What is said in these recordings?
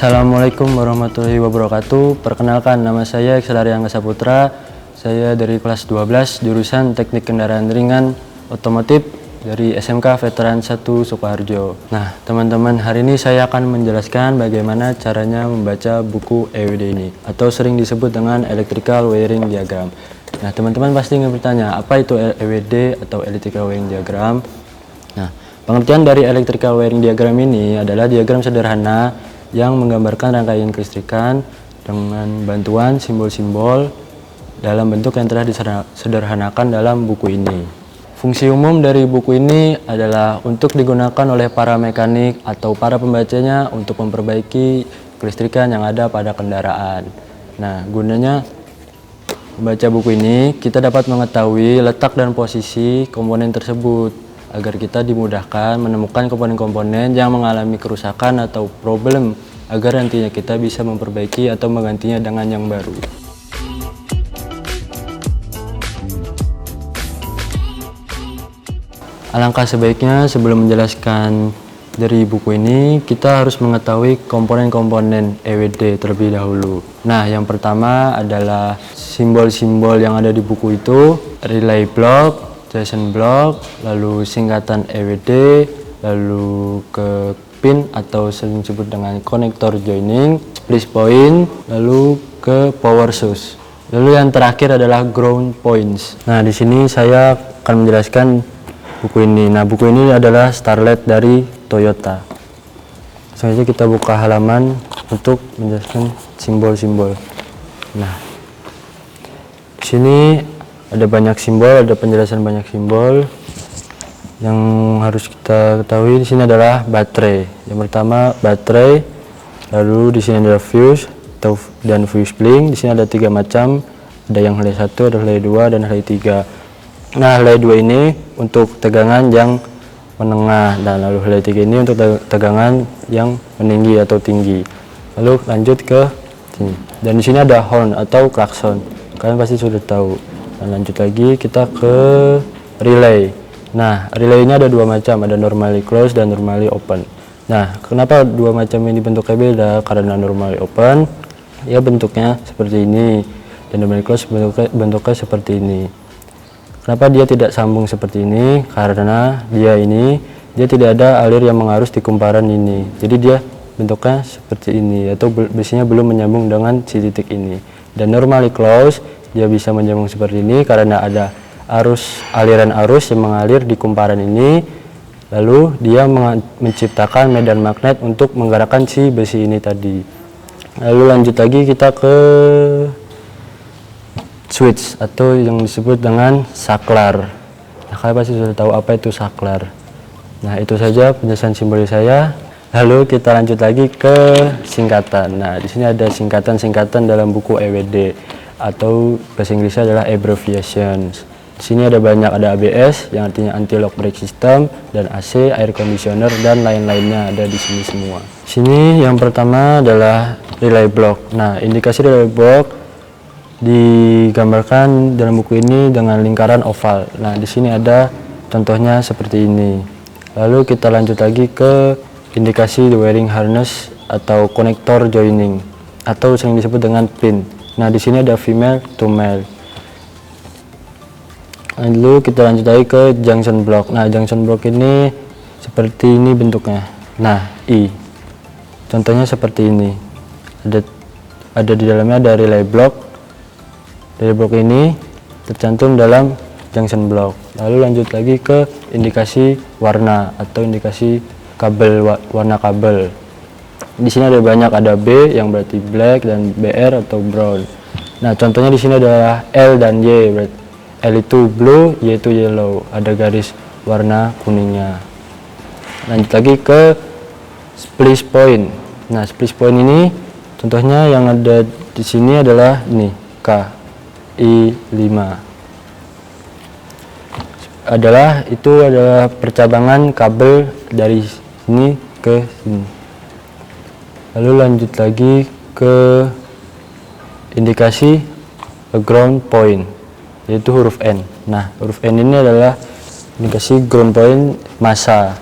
Assalamualaikum warahmatullahi wabarakatuh. Perkenalkan, nama saya Excel Arya Angkasa Putra. Saya dari kelas 12 jurusan Teknik Kendaraan Ringan Otomotif dari SMK Veteran 1 Sukoharjo. Nah, teman-teman, hari ini saya akan menjelaskan bagaimana caranya membaca buku EWD ini atau sering disebut dengan Electrical Wiring Diagram. Nah, teman-teman pasti ingin bertanya, apa itu EWD atau Electrical Wiring Diagram? Nah, pengertian dari Electrical Wiring Diagram ini adalah diagram sederhana yang menggambarkan rangkaian kelistrikan dengan bantuan simbol-simbol dalam bentuk yang telah disederhanakan dalam buku ini. Fungsi umum dari buku ini adalah untuk digunakan oleh para mekanik atau para pembacanya untuk memperbaiki kelistrikan yang ada pada kendaraan. Nah, gunanya membaca buku ini, kita dapat mengetahui letak dan posisi komponen tersebut agar kita dimudahkan menemukan komponen-komponen yang mengalami kerusakan atau problem agar nantinya kita bisa memperbaiki atau menggantinya dengan yang baru. Alangkah sebaiknya sebelum menjelaskan dari buku ini, kita harus mengetahui komponen-komponen EWD terlebih dahulu. Nah, yang pertama adalah simbol-simbol yang ada di buku itu, relay block, junction block, lalu singkatan EWD, lalu ke pin atau sering disebut dengan konektor joining, splice point, lalu ke power source. Lalu yang terakhir adalah ground points. Nah, di sini saya akan menjelaskan buku ini. Nah, buku ini adalah Starlet dari Toyota. Langsung saja kita buka halaman untuk menjelaskan simbol-simbol. Nah, di sini ada banyak simbol, ada penjelasan banyak simbol. Yang harus kita ketahui di sini adalah baterai. Yang pertama baterai, lalu di sini ada fuse dan fuse blink. Di sini ada 3 macam, ada yang relay 1, ada relay 2, dan relay 3. Nah, relay 2 ini untuk tegangan yang menengah, dan lalu relay 3 ini untuk tegangan yang meninggi atau tinggi. Lalu lanjut ke sini. Dan di sini ada horn atau klakson. Kalian pasti sudah tahu. Dan lanjut lagi kita ke relay. Nah, relay ini ada 2 macam, ada normally closed dan normally open. Nah, kenapa 2 macam ini bentuknya beda? Karena normally open ya bentuknya seperti ini, dan normally closed bentuknya seperti ini. Kenapa dia tidak sambung seperti ini? Karena dia tidak ada alir yang mengarus di kumparan ini. Jadi dia bentuknya seperti ini, atau besinya belum menyambung dengan si titik ini. Dan normally closed dia bisa menyambung seperti ini karena ada aliran arus yang mengalir di kumparan ini, lalu dia menciptakan medan magnet untuk menggerakkan si besi ini tadi. Lalu lanjut lagi kita ke switch atau yang disebut dengan saklar. Nah, kalian pasti sudah tahu apa itu saklar. Nah, itu saja penjelasan simbol saya. Lalu kita lanjut lagi ke singkatan. Nah, di sini ada singkatan-singkatan dalam buku EWD atau bahasa Inggrisnya adalah abbreviations. Di sini ada banyak, ada ABS yang artinya anti-lock brake system, dan AC, air conditioner, dan lain-lainnya ada di sini semua. Sini yang pertama adalah relay block. Nah, indikasi relay block digambarkan dalam buku ini dengan lingkaran oval. Nah, di sini ada contohnya seperti ini. Lalu kita lanjut lagi ke indikasi the wiring harness atau konektor joining atau sering disebut dengan pin. Nah, di sini ada female to male. Lalu kita lanjut lagi ke junction block. Nah, junction block ini seperti ini bentuknya. Nah, I. Contohnya seperti ini. Ada di dalamnya ada relay block. Relay block ini tercantum dalam junction block. Lalu lanjut lagi ke indikasi warna atau indikasi kabel, warna kabel. Di sini ada banyak, ada B yang berarti black dan BR atau brown. Nah, contohnya di sini adalah L dan Y. Berarti L itu blue, Y itu yellow. Ada garis warna kuningnya. Lanjut lagi ke splice point. Nah, splice point ini contohnya yang ada di sini adalah ini K I5 adalah percabangan kabel dari sini ke sini. Lalu lanjut lagi ke indikasi ground point, yaitu huruf N. Nah, huruf N ini adalah indikasi ground point massa.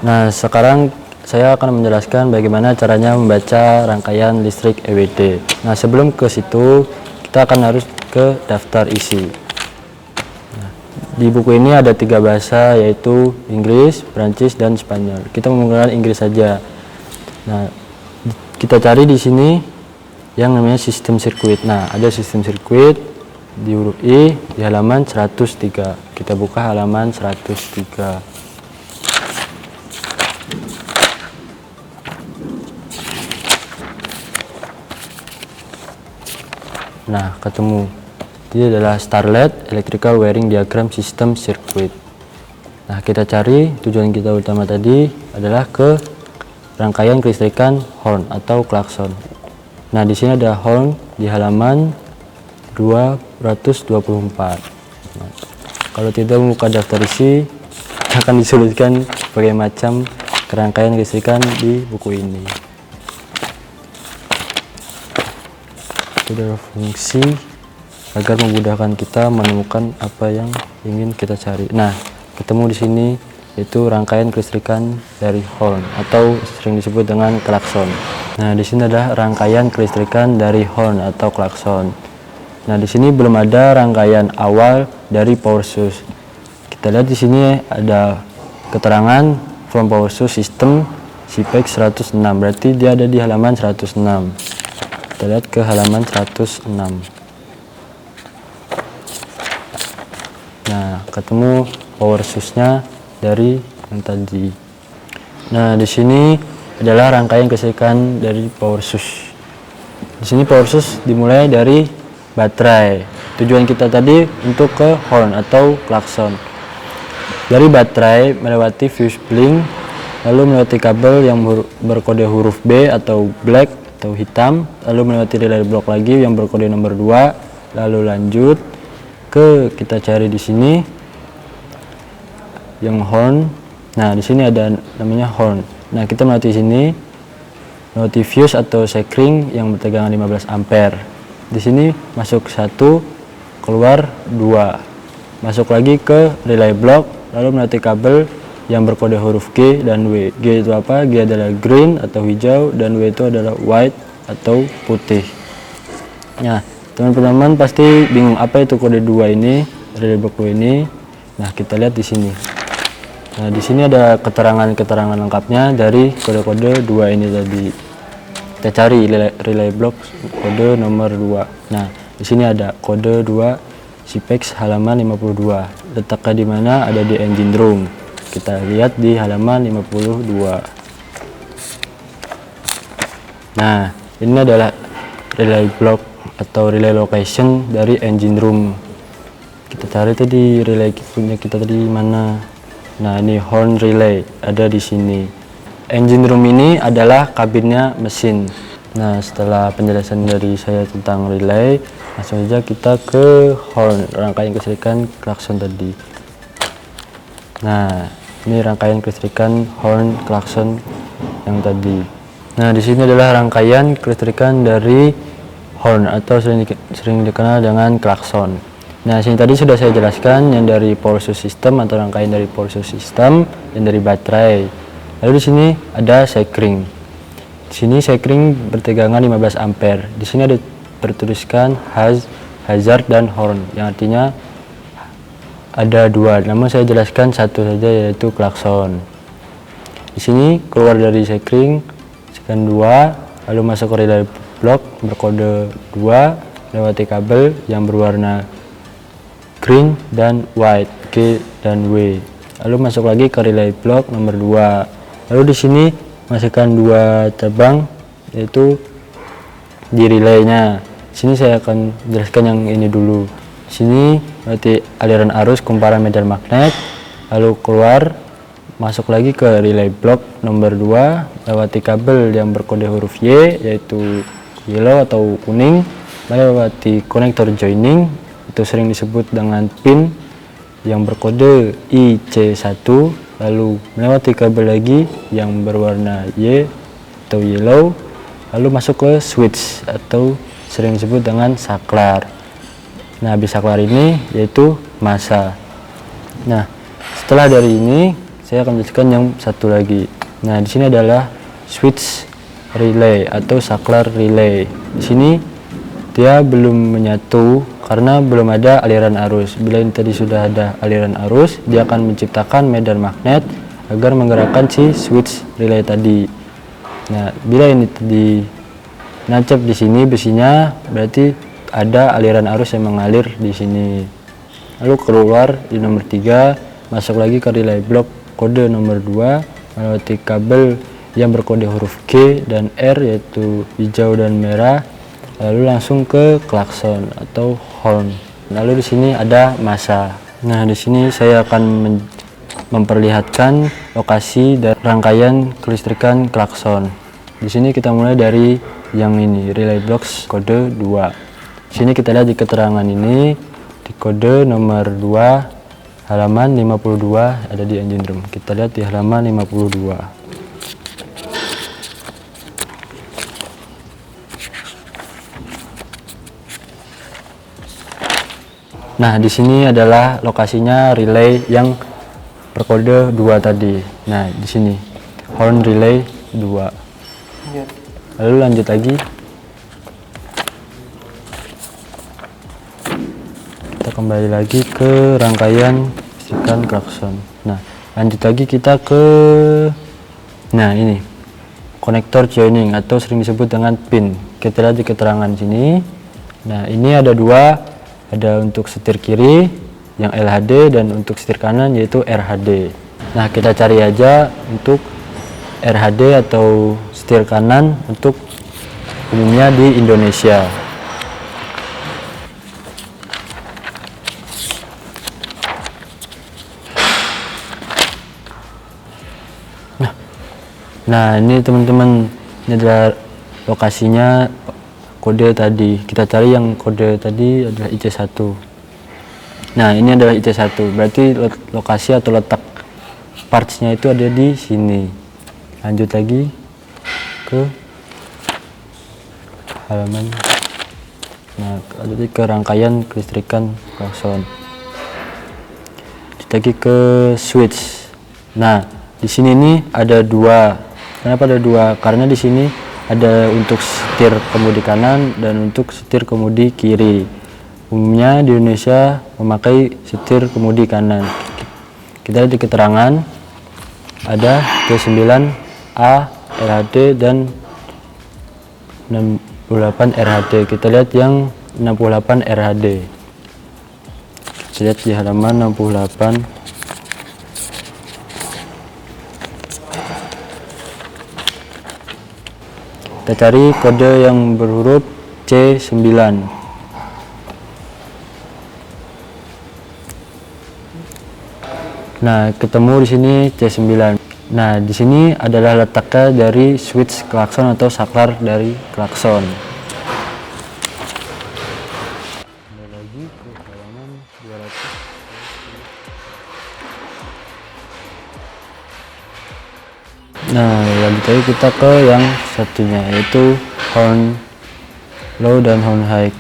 Nah, sekarang saya akan menjelaskan bagaimana caranya membaca rangkaian listrik EWD. Nah, sebelum ke situ, kita akan harus ke daftar isi. Nah, di buku ini ada 3 bahasa, yaitu Inggris, Prancis, dan Spanyol. Kita menggunakan Inggris saja. Nah, kita cari di sini yang namanya sistem sirkuit. Nah, ada sistem sirkuit di huruf I di halaman 103. Kita buka halaman 103. Nah, ketemu. Ini adalah Starlet Electrical Wiring Diagram System Circuit. Nah, kita cari tujuan kita utama tadi adalah ke rangkaian kelistrikan horn atau klakson. Nah, di sini ada horn di halaman 224. Nah, kalau tidak membuka daftar isi, akan disulitkan berbagai macam rangkaian kelistrikan di buku ini. Itu adalah fungsi agar memudahkan kita menemukan apa yang ingin kita cari. Nah, ketemu di sini yaitu rangkaian kelistrikan dari horn atau sering disebut dengan klakson. Nah, di sini ada rangkaian kelistrikan dari horn atau klakson. Nah, di sini belum ada rangkaian awal dari power source. Kita lihat di sini ada keterangan from power source system CPEX 106. Berarti dia ada di halaman 106. Kita lihat ke halaman 106. Nah, ketemu power source-nya dari yang tadi. Nah, di sini adalah rangkaian kelistrikan dari power source. Di sini power source dimulai dari baterai. Tujuan kita tadi untuk ke horn atau klakson. Dari baterai melewati fuse blink, lalu melewati kabel yang berkode huruf B atau black atau hitam, lalu melewati relay block lagi yang berkode nomor 2, lalu lanjut ke kita cari di sini yang horn. Nah, di sini ada namanya horn. Nah, kita melewati sini melewati fuse atau sekring yang bertegangan 15 ampere. Di sini masuk 1, keluar 2. Masuk lagi ke relay block, lalu melewati kabel yang berkode huruf G dan W. G itu apa? G adalah green atau hijau, dan W itu adalah white atau putih. Nah, teman-teman pasti bingung apa itu kode 2 ini, relay block 2 ini. Nah, kita lihat di sini. Nah, di sini ada keterangan-keterangan lengkapnya dari kode-kode 2 ini tadi. Kita cari relay block kode nomor 2. Nah, di sini ada kode 2 CPEX halaman 52. Letaknya di mana? Ada di engine room. Kita lihat di halaman 52. Nah, ini adalah relay block atau relay location dari engine room. Kita cari tadi relay punya kita tadi mana. Nah, ini horn relay ada di sini. Engine room ini adalah kabinnya mesin. Nah, setelah penjelasan dari saya tentang relay, langsung saja kita ke horn, rangkaian kelistrikan klakson tadi. Nah, ini rangkaian kelistrikan horn klakson yang tadi. Nah, di sini adalah rangkaian kelistrikan dari horn atau sering dikenal dengan klakson. Nah, sini tadi sudah saya jelaskan yang dari power source system atau rangkaian dari power source system, yang dari baterai. Lalu di sini ada sekring. Di sini sekring bertegangan 15 ampere. Di sini ada tertuliskan hazard dan horn, yang artinya ada 2. Namun saya jelaskan satu saja, yaitu klakson. Di sini keluar dari sekring sekian 2, lalu masuk ke relay block berkode 2, lewati kabel yang berwarna green dan white, G dan W. Lalu masuk lagi ke relay block nomor 2. Lalu di sini masukkan 2 cabang, yaitu di relaynya. Di sini saya akan jelaskan yang ini dulu. Di sini berarti aliran arus kumparan medan magnet, lalu keluar, masuk lagi ke relay block nomor 2, lewati kabel yang berkode huruf Y yaitu yellow atau kuning, melewati konektor joining, itu sering disebut dengan pin yang berkode IC1, lalu melewati kabel lagi yang berwarna Y atau yellow, lalu masuk ke switch atau sering disebut dengan saklar. Nah, habis saklar ini yaitu masa. Nah, setelah dari ini saya akan jelaskan yang satu lagi. Nah, di sini adalah switch relay atau saklar relay. Di sini dia belum menyatu karena belum ada aliran arus. Bila ini tadi sudah ada aliran arus, dia akan menciptakan medan magnet agar menggerakkan si switch relay tadi. Nah, bila ini tadi nancap di sini besinya, berarti ada aliran arus yang mengalir di sini. Lalu keluar di nomor 3, masuk lagi ke relay block kode nomor 2, melewati kabel yang berkode huruf G dan R yaitu hijau dan merah, lalu langsung ke klakson atau horn. Lalu di sini ada masa. Nah, di sini saya akan memperlihatkan lokasi dan rangkaian kelistrikan klakson. Di sini kita mulai dari yang ini, relay blocks kode 2. Di sini kita lihat di keterangan ini di kode nomor 2 halaman 52 ada di engine room. Kita lihat di halaman 52. Nah, di sini adalah lokasinya relay yang berkode 2 tadi. Nah, di sini horn relay 2. Lalu lanjut lagi. Kita kembali lagi ke rangkaian kelistrikan klakson. Nah, lanjut lagi kita ke ini konektor joining atau sering disebut dengan pin. Kita lihat di keterangan sini. Nah, ini ada 2. Ada untuk setir kiri yang LHD dan untuk setir kanan yaitu RHD. Nah, kita cari aja untuk RHD atau setir kanan untuk umumnya di Indonesia. Nah, ini teman-teman, ini adalah lokasinya kode tadi. Kita cari yang kode tadi adalah IC1. Nah, ini adalah IC1, berarti lokasi atau letak partsnya itu ada di sini. Lanjut lagi ke halaman. Nah, lanjut ke rangkaian kelistrikan klakson. Lanjut lagi ke switch. Nah, di sini nih ada 2. Kenapa ada 2? Karena di sini ada untuk setir kemudi kanan dan untuk setir kemudi kiri. Umumnya di Indonesia memakai setir kemudi kanan. Kita lihat di keterangan ada T9A RHD dan 68 RHD. Kita lihat yang 68 RHD. Kita lihat di halaman 68. Kita cari kode yang berhuruf C9. Nah, ketemu di sini C9. Nah, di sini adalah letaknya dari switch klakson atau saklar dari klakson. Kembali lagi ke halaman 200. Nah, lanjut lagi kita ke yang satunya yaitu horn low dan horn high.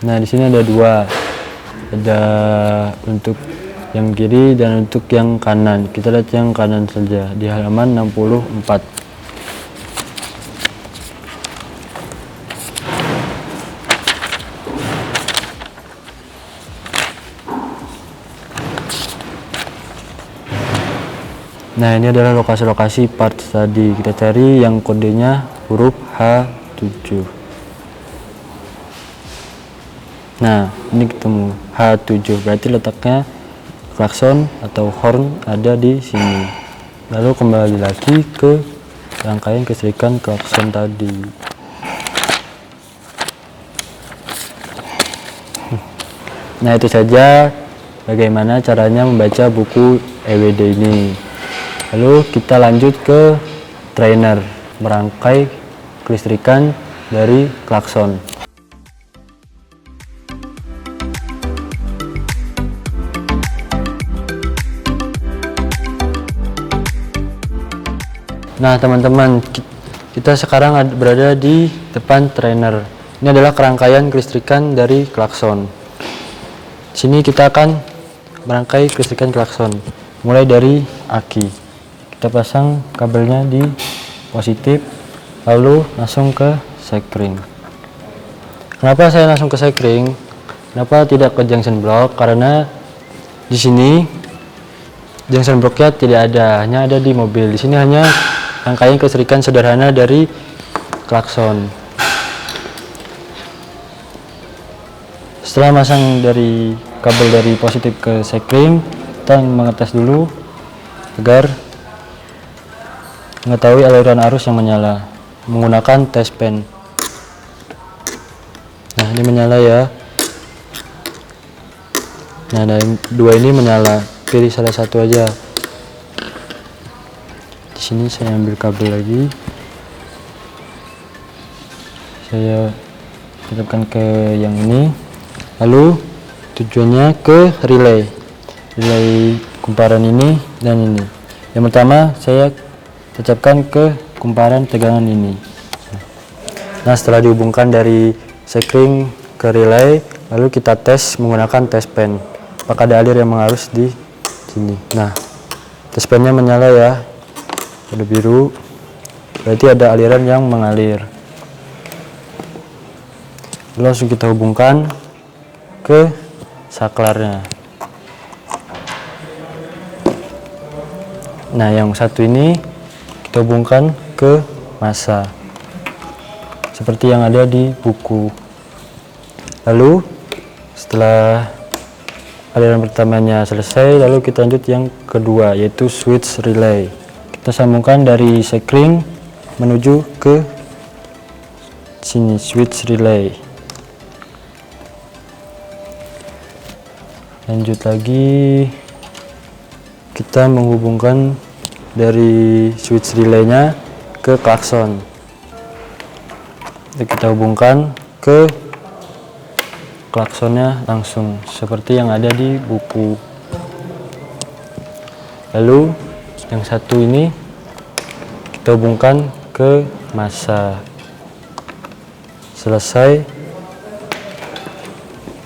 Nah, di sini ada 2. Ada untuk yang kiri dan untuk yang kanan. Kita lihat yang kanan saja di halaman 64. Nah, ini adalah lokasi-lokasi parts tadi. Kita cari yang kodenya huruf H7. Nah, ini ketemu H7, berarti letaknya klakson atau horn ada di sini. Lalu kembali lagi ke rangkaian kelistrikan klakson tadi. Nah, itu saja bagaimana caranya membaca buku EWD ini. Lalu kita lanjut ke trainer, merangkai kelistrikan dari klakson. Nah teman-teman, kita sekarang berada di depan trainer. Ini adalah kerangkaian kelistrikan dari klakson. Di sini kita akan merangkai kelistrikan klakson, mulai dari aki. Kita pasang kabelnya di positif, lalu langsung ke sekring. Kenapa saya langsung ke sekring? Kenapa tidak ke junction block? Karena di sini junction blocknya tidak ada, hanya ada di mobil. Di sini hanya rangkaian kelistrikan sederhana dari klakson. Setelah masang dari kabel dari positif ke sekring, kita mengetes dulu agar mengetahui aliran arus yang menyala menggunakan test pen. Nah ini menyala ya. Nah dan dua ini menyala, pilih salah satu aja. Di sini saya ambil kabel lagi, saya tetapkan ke yang ini, lalu tujuannya ke relay kumparan ini dan ini. Yang pertama saya tancapkan ke kumparan tegangan ini. Nah setelah dihubungkan dari sekring ke relay, lalu kita tes menggunakan test pen apakah ada alir yang mengarus di sini. Nah test pennya menyala ya, ada biru, berarti ada aliran yang mengalir. Lalu langsung kita hubungkan ke saklarnya. Nah yang satu ini kita hubungkan ke massa seperti yang ada di buku. Lalu setelah aliran pertamanya selesai, lalu kita lanjut yang kedua, yaitu switch relay. Kita sambungkan dari sekring menuju ke sini, switch relay. Lanjut lagi, kita menghubungkan dari switch relaynya ke klakson. Kita hubungkan ke klaksonnya langsung seperti yang ada di buku. Lalu yang satu ini kita hubungkan ke massa. Selesai,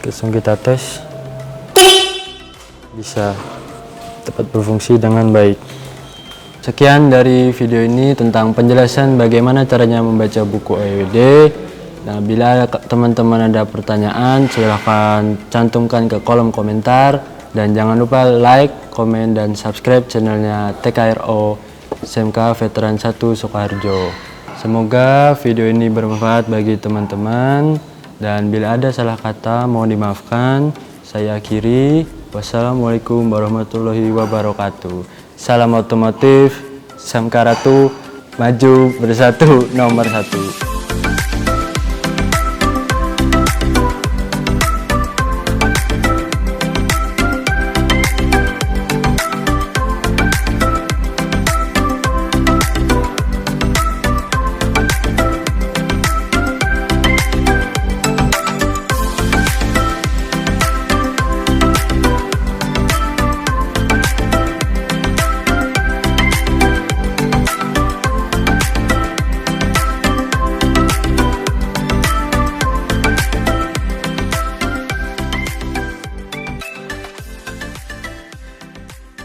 langsung kita tes, bisa dapat berfungsi dengan baik. Sekian dari video ini tentang penjelasan bagaimana caranya membaca buku EWD. Nah, bila teman-teman ada pertanyaan, silahkan cantumkan ke kolom komentar. Dan jangan lupa like, komen, dan subscribe channelnya TKRO SMK Veteran 1 Sukoharjo. Semoga video ini bermanfaat bagi teman-teman. Dan bila ada salah kata, mohon dimaafkan. Saya akhiri. Wassalamualaikum warahmatullahi wabarakatuh. Salam otomotif, Samkaratu, maju bersatu nomor 1.